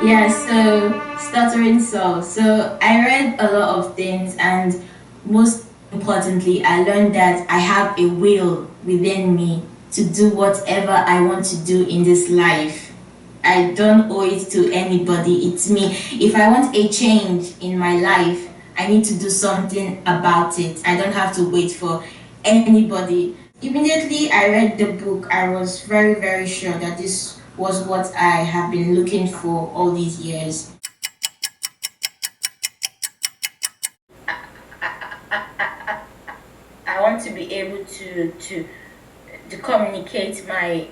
Yeah, so stuttering so I read a lot of things, and most importantly I learned that I have a will within me to do whatever I want to do in this life. I don't owe it to anybody, it's me. If I want a change in my life, I need to do something about it. I don't have to wait for anybody. Immediately I read the book, I was very, very sure that this was what I have been looking for all these years. I want to be able to communicate my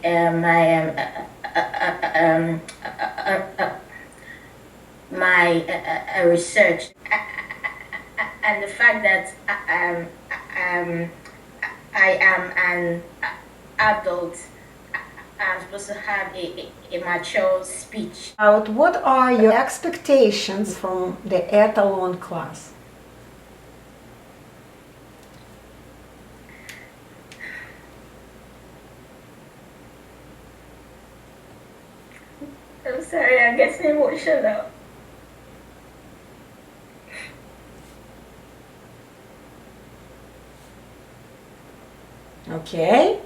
research, and the fact that I am an adult. I'm supposed to have a mature speech. What are your expectations from the Etalon class? I'm sorry, I'm getting emotional. Okay?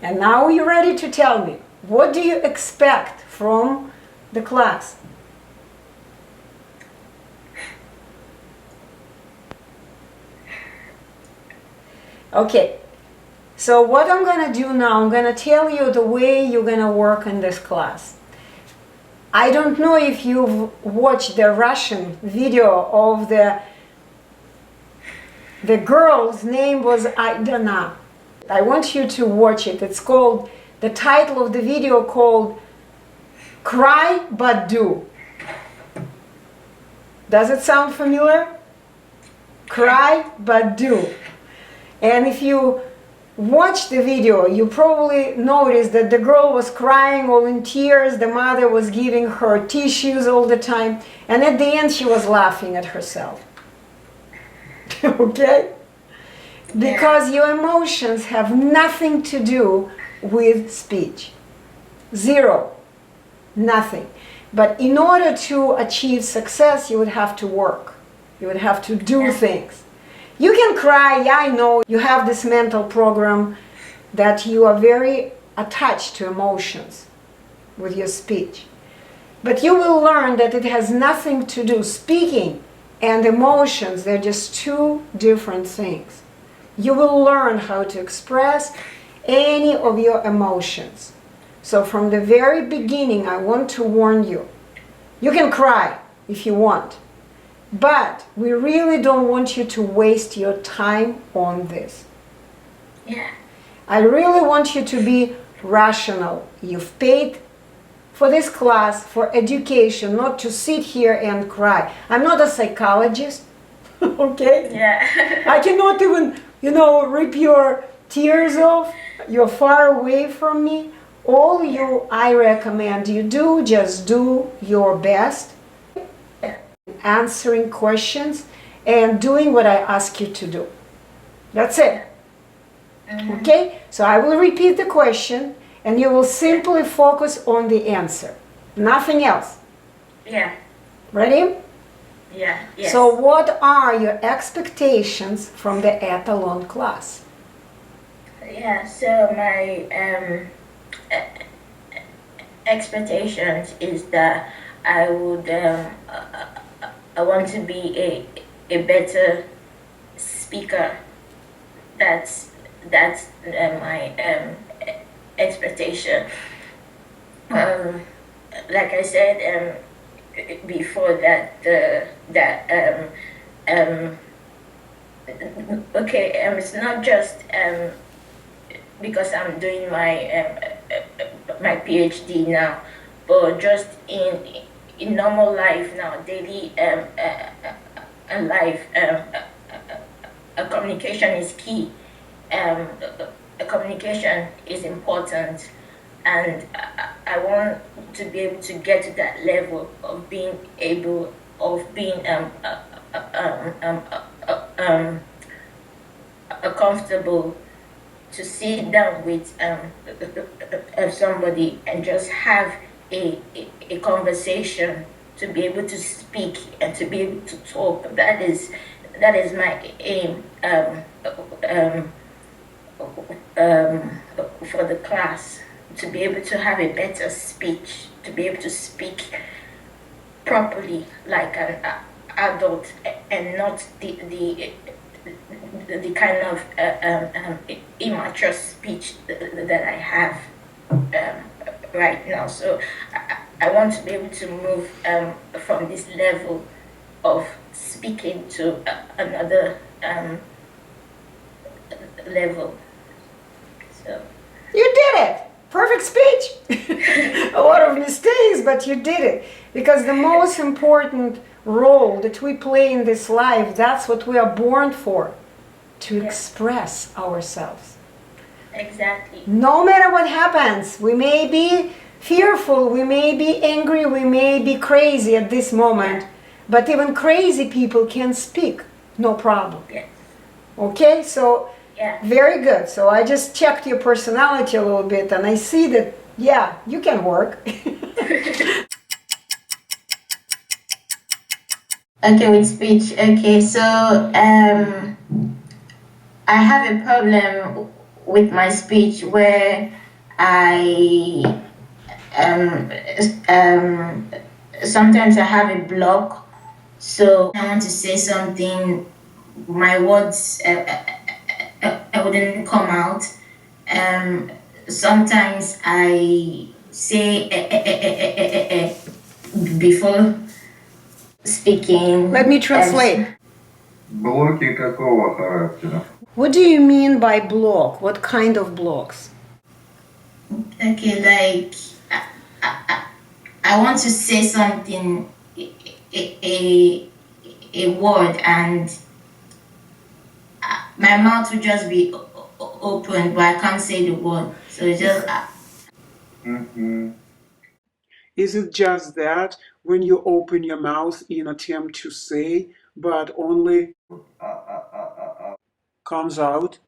And now you're ready to tell me, what do you expect from the class? Okay, so what I'm going to do now, I'm going to tell you the way you're going to work in this class. I don't know if you've watched the Russian video of the girl's name was Aidana. I want you to watch it. It's called, the title of the video called Cry But Do. Does it sound familiar? Cry But Do. And if you watch the video, you probably noticed that the girl was crying all in tears, the mother was giving her tissues all the time, and at the end she was laughing at herself. Okay? Because your emotions have nothing to do with speech. Zero. Nothing. But in order to achieve success, you would have to work. You would have to do things. You can cry, yeah, I know. You have this mental program that you are very attached to emotions with your speech. But you will learn that it has nothing to do. Speaking and emotions, they're just two different things. You will learn how to express any of your emotions. So from the very beginning, I want to warn you. You can cry if you want, but we really don't want you to waste your time on this. Yeah. I really want you to be rational. You've paid for this class, for education, not to sit here and cry. I'm not a psychologist, okay? Yeah. I cannot even, rip your tears off. You're far away from me. All I recommend you do, just do your best, answering questions and doing what I ask you to do. That's it. Okay? So I will repeat the question and you will simply focus on the answer. Nothing else. Yeah. Ready? Yeah. Yes. So what are your expectations from the Etalon class? Yeah, so my expectations is that I would I want to be a better speaker. That's my expectation. Like I said before, okay, it's not just because I'm doing my PhD now, but just in normal life now, daily life, communication is key. Communication is important, and I want to be able to get to that level of being comfortable to sit down with somebody and just have a conversation, to be able to speak and to be able to talk. That is my aim for the class, to be able to have a better speech, to be able to speak properly like an adult, and not the kind of immature speech that I have right now. So I want to be able to move from this level of speaking to another level. So you did it! Perfect speech! A lot of mistakes, but you did it. Because the most important role that we play in this life, that's what we are born for, to express ourselves. Exactly. No matter what happens, we may be fearful, we may be angry, we may be crazy at this moment, but even crazy people can speak, no problem. Yes. Okay, so very good. So I just checked your personality a little bit and I see that, yeah, you can work. Okay, with speech. Okay, so I have a problem with my speech where I sometimes I have a block. So I want to say something, my words wouldn't come out. Sometimes I say before speaking. Let me translate. Блоки какого характера? What do you mean by block? What kind of blocks? Okay, like I want to say something, a word, and my mouth will just be open, but I can't say the word. So it's just. Is it just that when you open your mouth in attempt to say, but only comes out?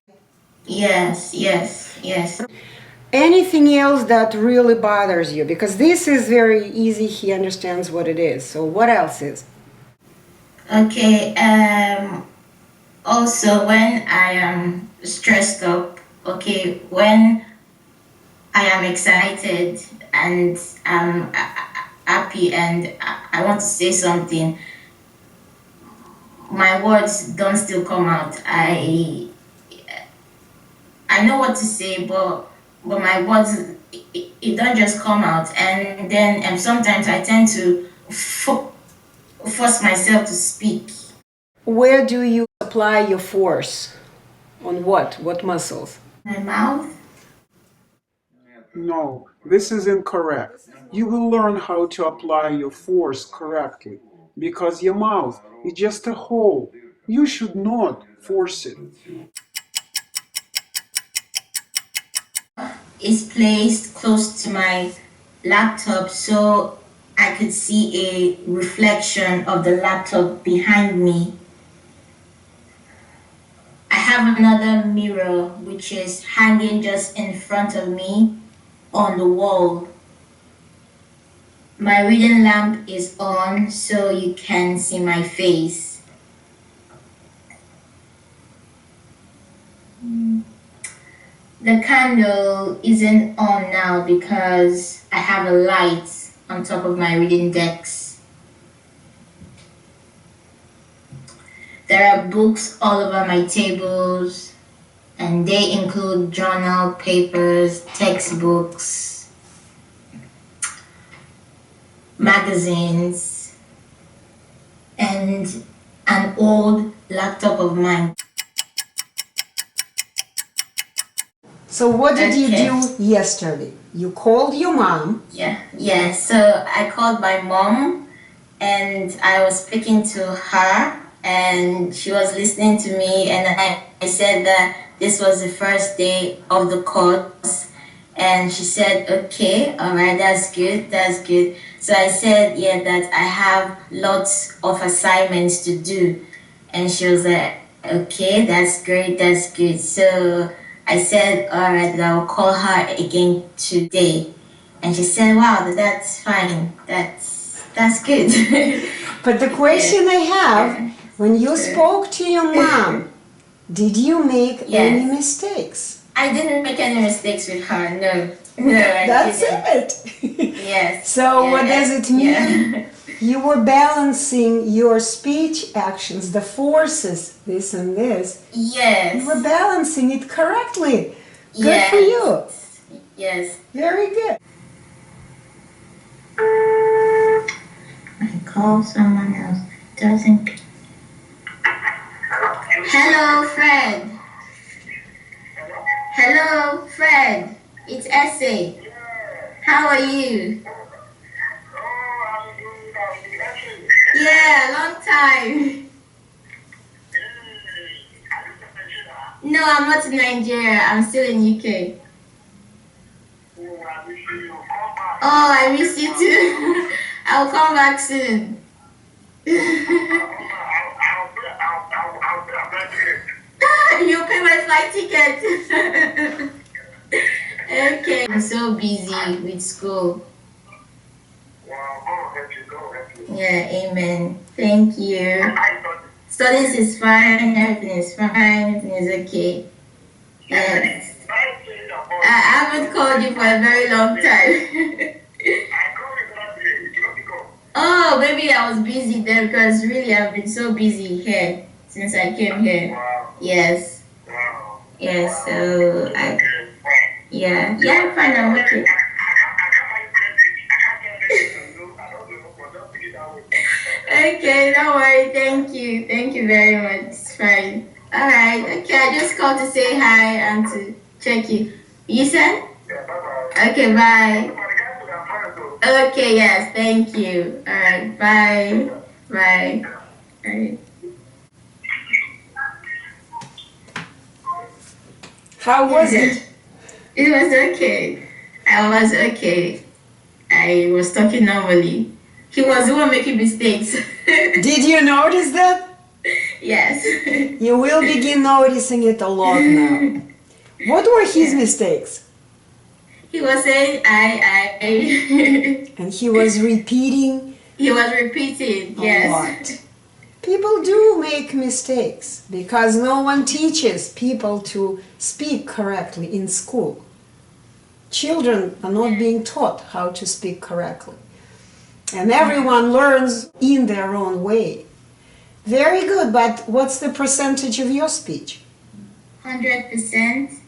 Yes, yes, yes. Anything else that really bothers you? Because this is very easy, he understands what it is. So what else is? Okay, also when I am stressed up, okay, when I am excited and I'm happy and I want to say something, my words don't still come out. I know what to say, but my words, it don't just come out. And then sometimes I tend to force myself to speak. Where do you apply your force? On what? What muscles? My mouth. No, this is incorrect. You will learn how to apply your force correctly, because your mouth is just a hole. You should not force it. Is placed close to my laptop, so I could see a reflection of the laptop behind me. I have another mirror which is hanging just in front of me on the wall. My reading lamp is on so you can see my face. The candle isn't on now because I have a light on top of my reading decks. There are books all over my tables, and they include journal, papers, textbooks, magazines, and an old laptop of mine. So what did you do yesterday? You called your mom. Yeah. So I called my mom and I was speaking to her and she was listening to me, and I said that this was the first day of the course, and she said, okay, all right, that's good. So I said, yeah, that I have lots of assignments to do, and she was like, okay, that's great, that's good. So I said, all right, I'll call her again today. And she said, wow, that's fine. That's good. But the question I have, Yeah. when you spoke to your mom, did you make any Yes. mistakes? I didn't make any mistakes with her. No. No, I That's didn't. it. Yes. So what does it mean? Yeah. You were balancing your speech actions, the forces, this and this. Yes. You were balancing it correctly. Good Yes. for you. Yes. Very good. I call someone else. Doesn't. Hello, Fred. Hello, Fred. It's Essay. How are you? Yeah, long time. No, I'm not in Nigeria. I'm still in UK. Oh, I miss you too. I'll come back soon. You pay my flight ticket. Okay. I'm so busy with school. Yeah, amen. Thank you. Studies is fine, everything is fine, everything is okay. Yes. I haven't called you for a very long time. Oh, maybe I was busy there because really I've been so busy here since I came here. Yes. Yes, so yeah, I'm fine, I'm okay. Okay, don't worry, thank you. Thank you very much. It's fine. Alright, okay, I just called to say hi and to check you. You said? Okay, bye. Okay, yes, thank you. Alright, bye. Bye. Alright. How was it? It was okay. I was okay. I was talking normally. He was the one making mistakes. Did you notice that? Yes. You will begin noticing it a lot now. What were his mistakes? He was saying I. And he was repeating He was repeating, a yes. lot. People do make mistakes because no one teaches people to speak correctly in school. Children are not being taught how to speak correctly. And everyone learns in their own way. Very good, but what's the percentage of your speech? 100%.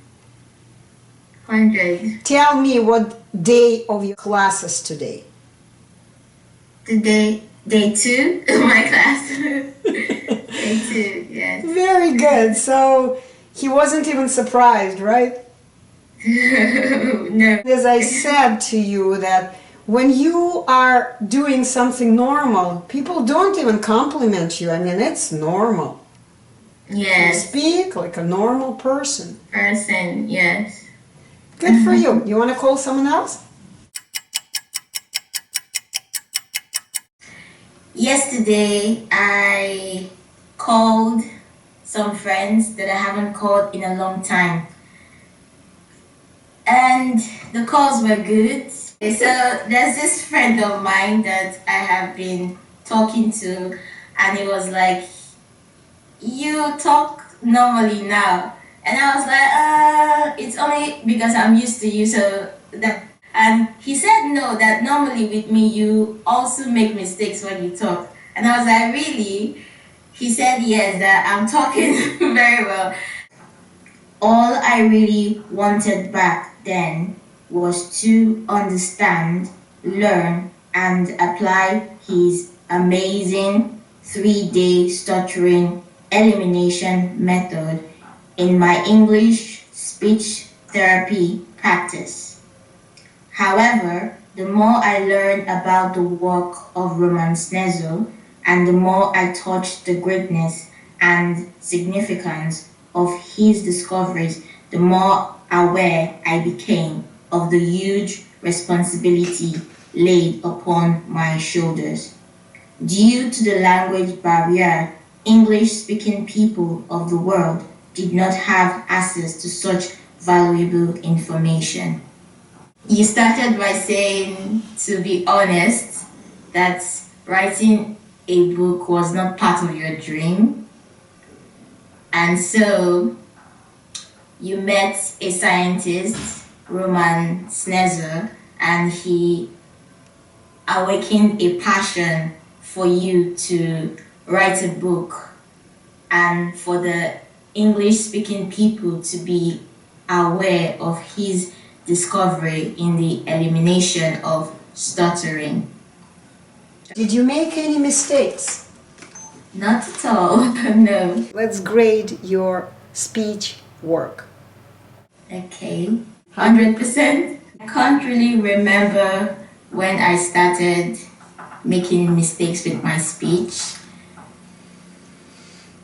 100. Tell me what day of your class is today. Today, day 2 of my class. Day 2, yes. Very good. So he wasn't even surprised, right? No. As I said to you that when you are doing something normal, people don't even compliment you. I mean, it's normal. You Yes. speak like a normal person. Person, yes. Good for you. You want to call someone else? Yesterday, I called some friends that I haven't called in a long time. And the calls were good. So there's this friend of mine that I have been talking to, and he was like, you talk normally now. And I was like, it's only because I'm used to you, so that. And he said no, that normally with me you also make mistakes when you talk. And I was like, really? He said yes, that I'm talking very well. All I really wanted back then was to understand, learn, and apply his amazing 3-day stuttering elimination method in my English speech therapy practice. However, the more I learned about the work of Roman Snezzle and the more I touched the greatness and significance of his discoveries, the more aware I became of the huge responsibility laid upon my shoulders. Due to the language barrier, English-speaking people of the world did not have access to such valuable information. You started by saying, to be honest, that writing a book was not part of your dream. And so you met a scientist, Roman Snezer, and he awakened a passion for you to write a book and for the English-speaking people to be aware of his discovery in the elimination of stuttering. Did you make any mistakes? Not at all, no. Let's grade your speech work. Okay, 100%. I can't really remember when I started making mistakes with my speech,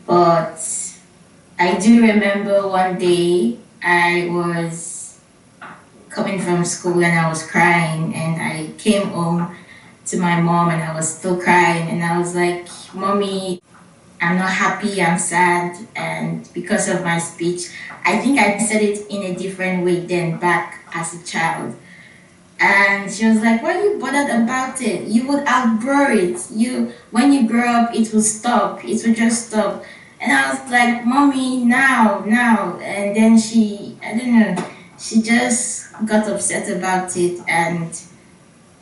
but I do remember one day I was coming from school and I was crying, and I came home to my mom and I was still crying, and I was like, Mommy, I'm not happy, I'm sad, and because of my speech, I think I said it in a different way than back as a child. And she was like, why are you bothered about it? You would outgrow it. When you grow up, it will stop. It will just stop. And I was like, Mommy, now. And then I don't know, she just got upset about it, and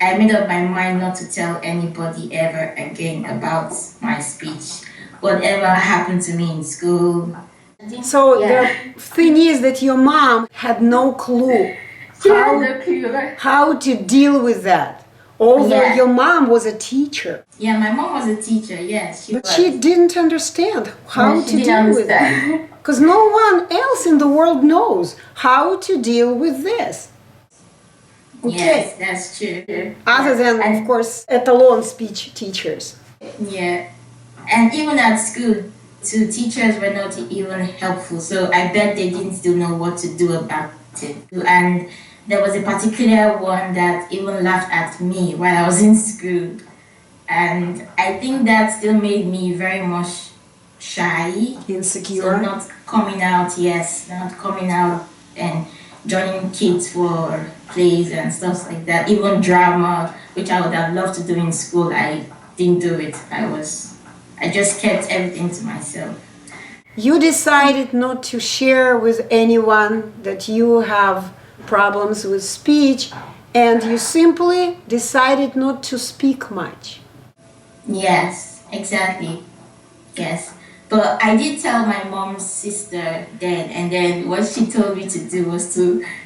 I made up my mind not to tell anybody ever again about my speech. Whatever happened to me in school. So the thing is that your mom had no clue how to deal with that. Although your mom was a teacher. Yeah, my mom was a teacher, yes. But she didn't understand how to deal with it. Because no one else in the world knows how to deal with this. Okay. Yes, that's true. Other than, of course, Etalon speech teachers. Yeah. And even at school, too, teachers were not even helpful. So I bet they didn't still know what to do about it. And there was a particular one that even laughed at me while I was in school. And I think that still made me very much shy. Insecure. So not coming out and joining kids for plays and stuff like that. Even drama, which I would have loved to do in school, I didn't do it. I just kept everything to myself. You decided not to share with anyone that you have problems with speech, and you simply decided not to speak much. Yes, exactly. Yes. But I did tell my mom's sister then, and then what she told me to do was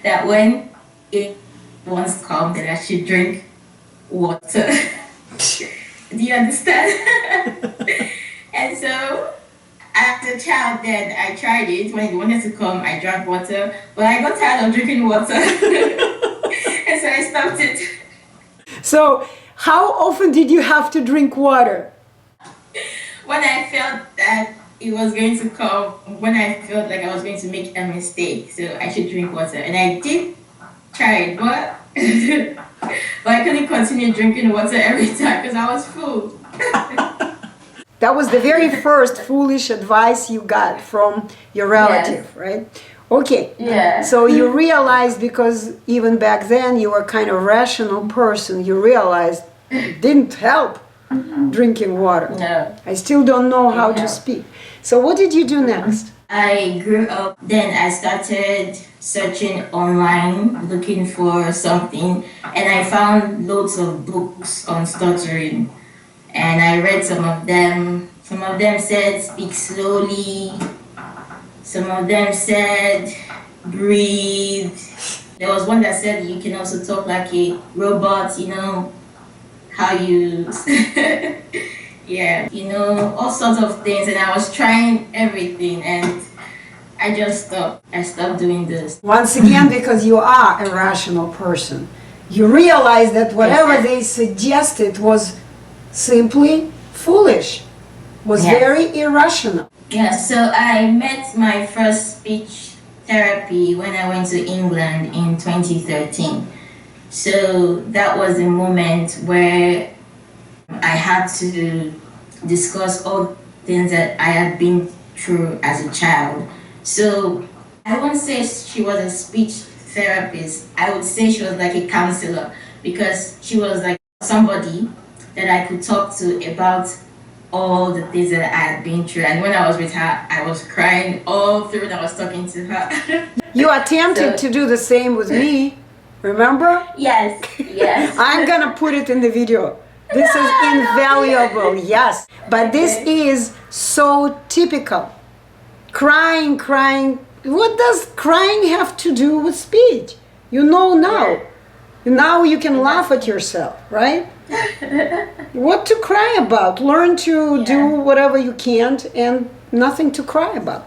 that when it wants to come, that I should drink water. Do you understand? And so, as a child then, I tried it. When it wanted to come, I drank water. But I got tired of drinking water. And so I stopped it. So, how often did you have to drink water? When I felt that it was going to come, when I felt like I was going to make a mistake, so I should drink water. And I did try it, but I couldn't continue drinking water every time because I was full. That was the very first foolish advice you got from your relative, right? Okay. Yeah. So you realized, because even back then you were kind of rational person, you realized it didn't help drinking water. No. I still don't know how to speak. So what did you do next? I grew up, then I started searching online, looking for something, and I found loads of books on stuttering. And I read some of them. Some of them said speak slowly. Some of them said breathe. There was one that said you can also talk like a robot, how you, all sorts of things. And I was trying everything, and I just stopped. I stopped doing this. Once again, because you are a rational person, you realize that whatever they suggested was simply foolish, was very irrational. Yeah, so I met my first speech therapy when I went to England in 2013. So that was a moment where I had to discuss all things that I had been through as a child. So I won't say she was a speech therapist. I would say she was like a counselor because she was like somebody that I could talk to about all the things that I had been through. And when I was with her, I was crying all through when I was talking to her. You attempted to do the same with me, remember? Yes, yes. I'm gonna put it in the video. This is invaluable, yes. But this is so typical. Crying, crying. What does crying have to do with speech? You know now. Now you can laugh at yourself, right? What to cry about? Learn to do whatever you can't and nothing to cry about.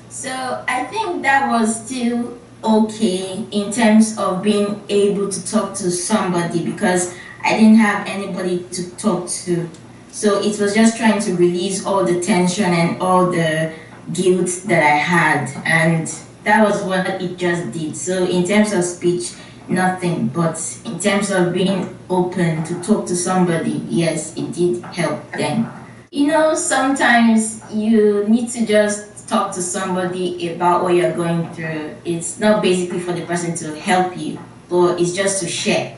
So I think that was still okay in terms of being able to talk to somebody because I didn't have anybody to talk to. So it was just trying to release all the tension and all the guilt that I had. And that was what it just did. So in terms of speech, nothing. But in terms of being open to talk to somebody, yes, it did help them. You know, sometimes you need to just talk to somebody about what you're going through. It's not basically for the person to help you, but it's just to share.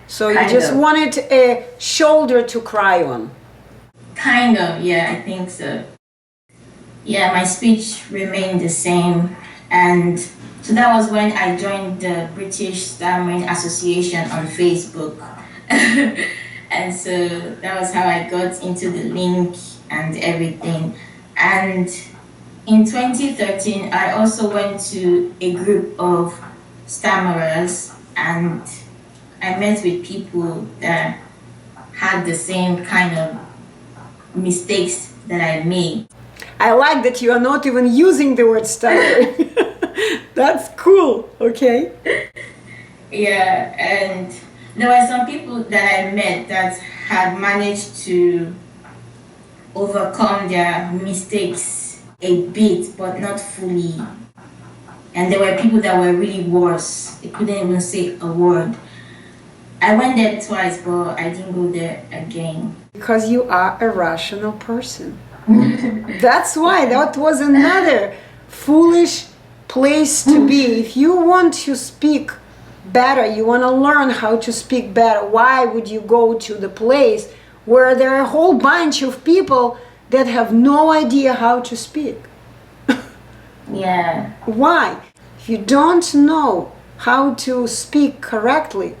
So you just wanted a shoulder to cry on. Kind of, yeah, I think so. Yeah, my speech remained the same. And so that was when I joined the British Stammering Association on Facebook. And so that was how I got into the link and everything. And in 2013, I also went to a group of stammerers and I met with people that had the same kind of mistakes that I made. I like that you are not even using the word stuttering. That's cool, okay? Yeah, and there were some people that I met that had managed to overcome their mistakes a bit, but not fully. And there were people that were really worse. They couldn't even say a word. I went there twice, but I didn't go there again. Because you are a rational person. That's why that was another foolish place to be. If you want to speak better, you want to learn how to speak better, why would you go to the place where there are a whole bunch of people that have no idea how to speak? Yeah. Why? If you don't know how to speak correctly,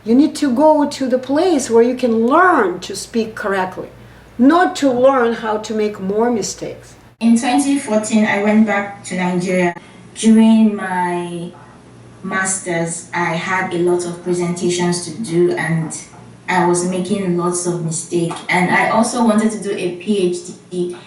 you need to go to the place where you can learn to speak correctly, not to learn how to make more mistakes. In 2014, I went back to Nigeria. During my master's, I had a lot of presentations to do and I was making lots of mistakes. And I also wanted to do a PhD,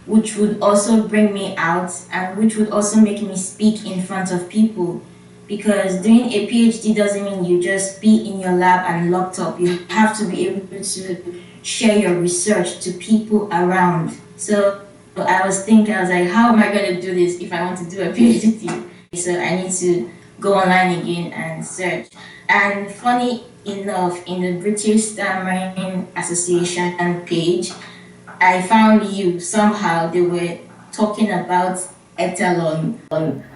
which would also bring me out and which would also make me speak in front of people. Because doing a PhD doesn't mean you just be in your lab and locked up. You have to be able to share your research to people around. So I was thinking, I was like, how am I going to do this if I want to do a PhD? So I need to go online again and search. And funny enough, in the British Stammering Association page, I found you. Somehow they were talking about Etalon.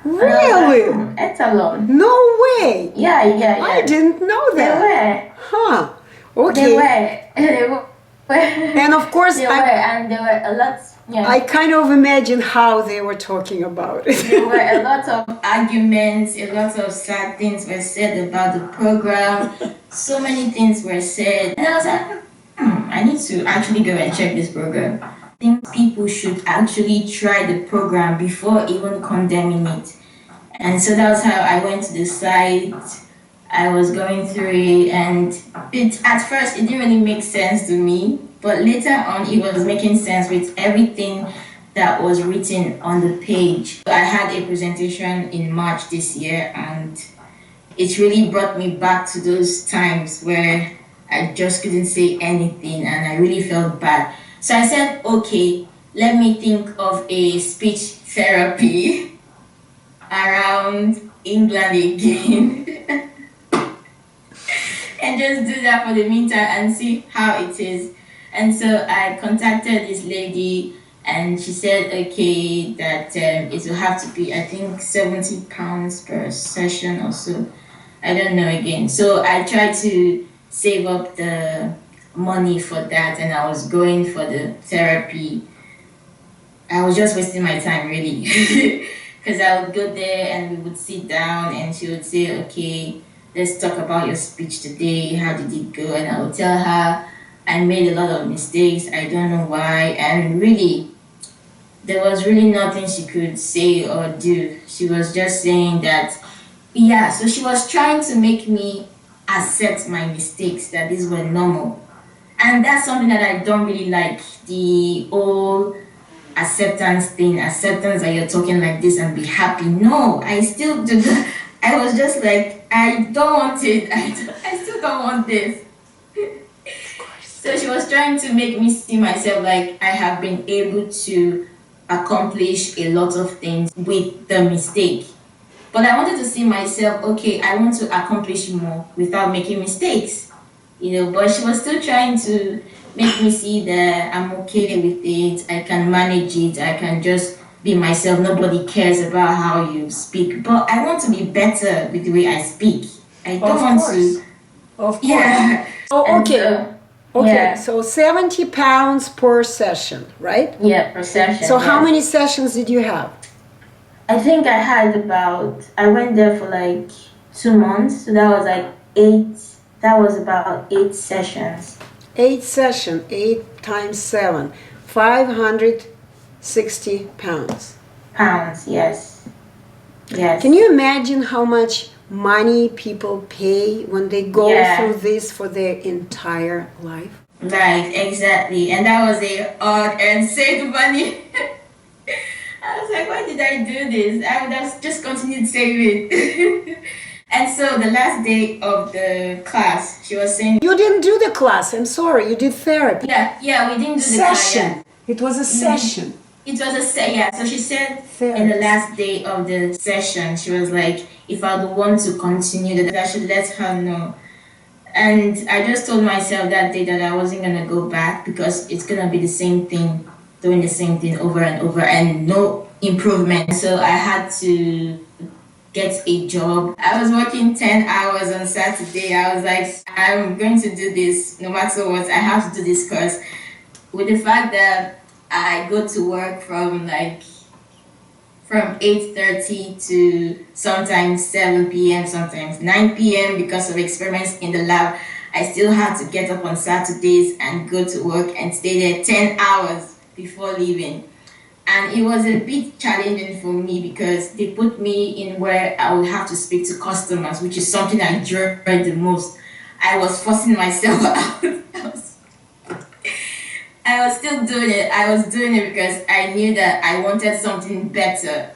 Really? Etalon. No way! Yeah. I didn't know They that. were. Huh. Okay. They were. And of course, There were a lot. Yeah. I kind of imagine how they were talking about it. There were a lot of arguments, a lot of sad things were said about the program. So many things were said. And I was like, I need to actually go and check this program. I think people should actually try the program before even condemning it. And so that's how I went to the site. I was going through it and at first it didn't really make sense to me. But later on, it was making sense with everything that was written on the page. I had a presentation in March this year, and it really brought me back to those times where I just couldn't say anything, and I really felt bad. So I said, okay, let me think of a speech therapy around England again. And just do that for the meantime and see how it is. And so I contacted this lady And she said, okay, that it will have to be, I think, £70 per session or so. I don't know again. So I tried to save up the money for that, and I was going for the therapy. I was just wasting my time, really. Because I would go there and we would sit down and she would say, okay, let's talk about your speech today. How did it go? And I would tell her I made a lot of mistakes. I don't know why. And really, there was really nothing she could say or do. She was just saying that, yeah, so she was trying to make me accept my mistakes, that these were normal. And that's something that I don't really like, the whole acceptance thing, acceptance that you're talking like this and be happy. No, I still do that. I was just like, I don't want it. I still don't want this. So she was trying to make me see myself like I have been able to accomplish a lot of things with the mistake. But I wanted to see myself, okay, I want to accomplish more without making mistakes. But she was still trying to make me see that I'm okay with it, I can manage it, I can just be myself, nobody cares about how you speak. But I want to be better with the way I speak. I don't want to. Of course. Yeah. Oh, okay. Okay, Yeah. so £70 per session, right? Yeah, per session. So how yeah. many sessions did you have? I think I had I went there for like 2 months, so that was like 8, that was about 8 sessions. 8 sessions, 8 times 7, 560 pounds. Pounds, yes. Yes. Can you imagine how much money people pay when they go through this for their entire life? Right, exactly. And that was a hard and saved money. I was like, why did I do this? I would have just continued saving. And so the last day of the class, she was saying, You didn't do the class, I'm sorry, you did therapy. yeah, we didn't do the class. Session. It was a session. It was so she said Therapy. in the last day of the session, she was like, if I would want to continue, that I should let her know. And I just told myself that day that I wasn't going to go back because it's going to be the same thing, doing the same thing over and over and no improvement. So I had to get a job. I was working 10 hours on Saturday. I was like, I'm going to do this no matter what. I have to do this course. With the fact that I go to work from 8:30 to sometimes 7 p.m., sometimes 9 p.m. because of experiments in the lab. I still had to get up on Saturdays and go to work and stay there 10 hours before leaving. And it was a bit challenging for me because they put me in where I would have to speak to customers, which is something I dread the most. I was forcing myself out. I was still doing it. I was doing it because I knew that I wanted something better.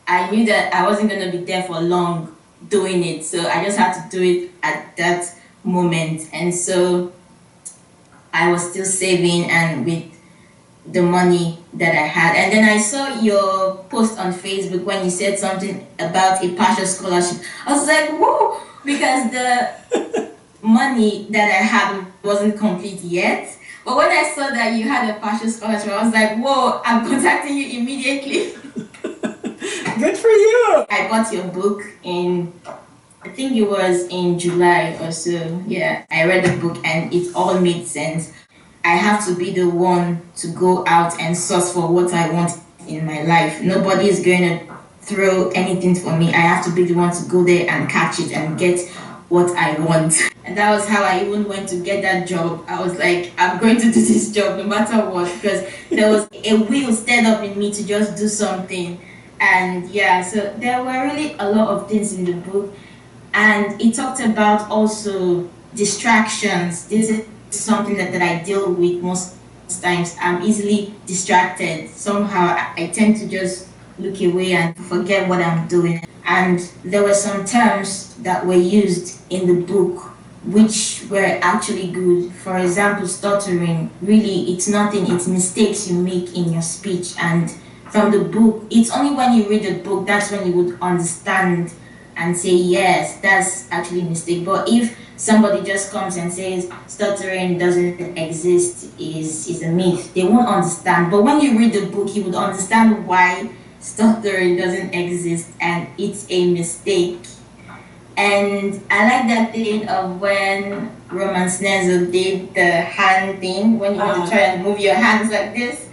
I knew that I wasn't going to be there for long doing it. So I just had to do it at that moment. And so I was still saving and with the money that I had. And then I saw your post on Facebook when you said something about a partial scholarship. I was like, whoa, because the money that I had wasn't complete yet. But when I saw that you had a partial scholarship, I was like, whoa, I'm contacting you immediately. Good for you. I bought your book I think it was in July or so. Yeah, I read the book and it all made sense. I have to be the one to go out and source for what I want in my life. Nobody is going to throw anything for me. I have to be the one to go there and catch it and get what I want. And that was how I even went to get that job. I was like, I'm going to do this job no matter what, because there was a will stirred up in me to just do something. And yeah, so there were really a lot of things in the book. And it talked about also distractions. This is something that I deal with most times. I'm easily distracted. Somehow I tend to just look away and forget what I'm doing. And there were some terms that were used in the book which were actually good. For example, stuttering. Really, it's nothing. It's mistakes you make in your speech. And from the book, it's only when you read the book that's when you would understand and say, yes, that's actually a mistake. But if somebody just comes and says stuttering doesn't exist is a myth, they won't understand. But when you read the book, you would understand why stuttering doesn't exist and it's a mistake. And I like that thing of when Roman Snezzle did the hand thing, when you want to try and move your hands like this.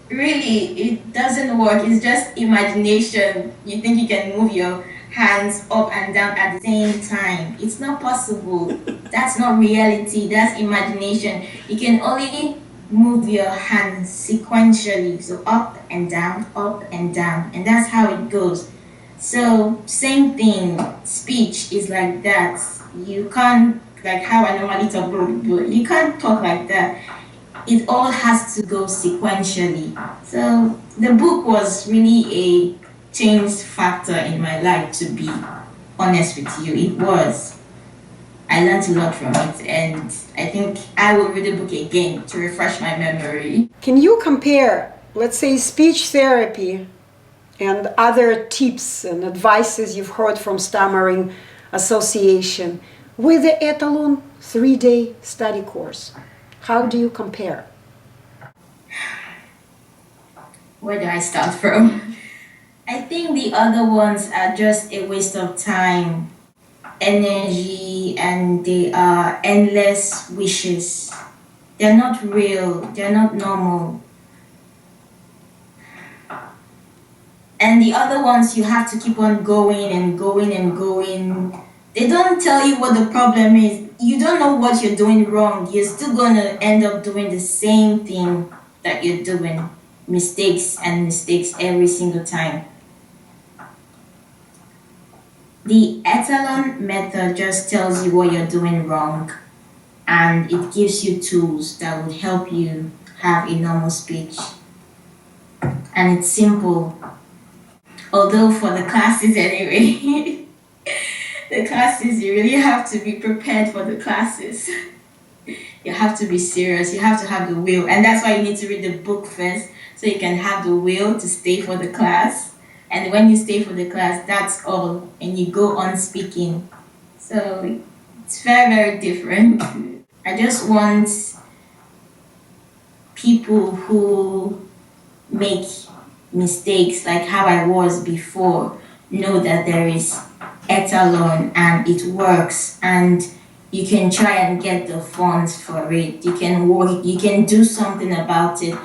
Really, it doesn't work. It's just imagination. You think you can move your hands up and down at the same time. It's not possible. That's not reality. That's imagination. You can only move your hands sequentially. So up and down, and that's how it goes. So same thing, speech is like that. You can't, like how I normally talk, you can't talk like that. It all has to go sequentially. So the book was really a change factor in my life, to be honest with you. It was. I learned a lot from it, and I think I will read the book again to refresh my memory. Can you compare, let's say, speech therapy and other tips and advices you've heard from Stammering Association with the Etalon 3-day study course? How do you compare? Where do I start from? I think the other ones are just a waste of time, energy, and they are endless wishes. They're not real, they're not normal. And the other ones, you have to keep on going and going and going. They don't tell you what the problem is. You don't know what you're doing wrong. You're still going to end up doing the same thing that you're doing. Mistakes and mistakes every single time. The Etalon method just tells you what you're doing wrong, and it gives you tools that would help you have a normal speech. And it's simple. Although for the classes anyway, the classes, you really have to be prepared for the classes. You have to be serious, you have to have the will. And that's why you need to read the book first, so you can have the will to stay for the class. And when you stay for the class, that's all. And you go on speaking. So it's very, very different. I just want people who make mistakes like how I was before know that there is Etalon and it works, and you can try and get the funds for it. You can work, you can do something about it.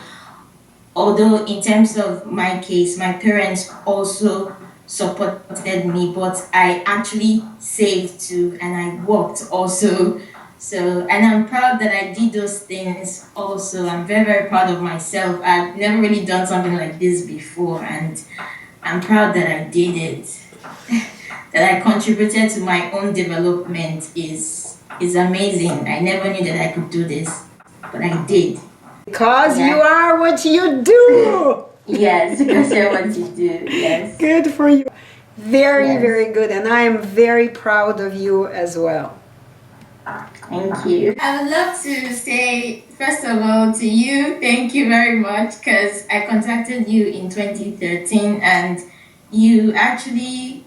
Although in terms of my case, my parents also supported me, but I actually saved too, and I worked also. So, and I'm proud that I did those things also. I'm very, very proud of myself. I've never really done something like this before, and I'm proud that I did it. That I contributed to my own development is amazing. I never knew that I could do this, but I did. Because you are what you do. Yes, because you're what you do. Yes. Good for you. Very, Yes. very good. And I am very proud of you as well. Thank you. I would love to say, first of all, to you, thank you very much, because I contacted you in 2013 and you actually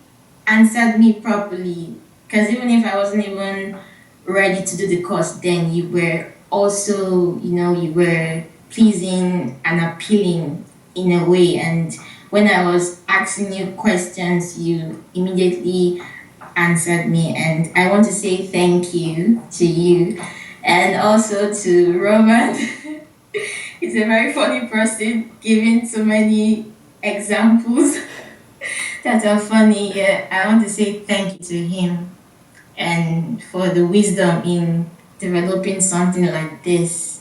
answered me properly. Because even if I wasn't even ready to do the course then, you were also, you were pleasing and appealing in a way. And when I was asking you questions, you immediately answered me, and I want to say thank you to you, and also to Roman. He's a very funny person, giving so many examples that are funny. Yeah, I want to say thank you to him, and for the wisdom in developing something like this.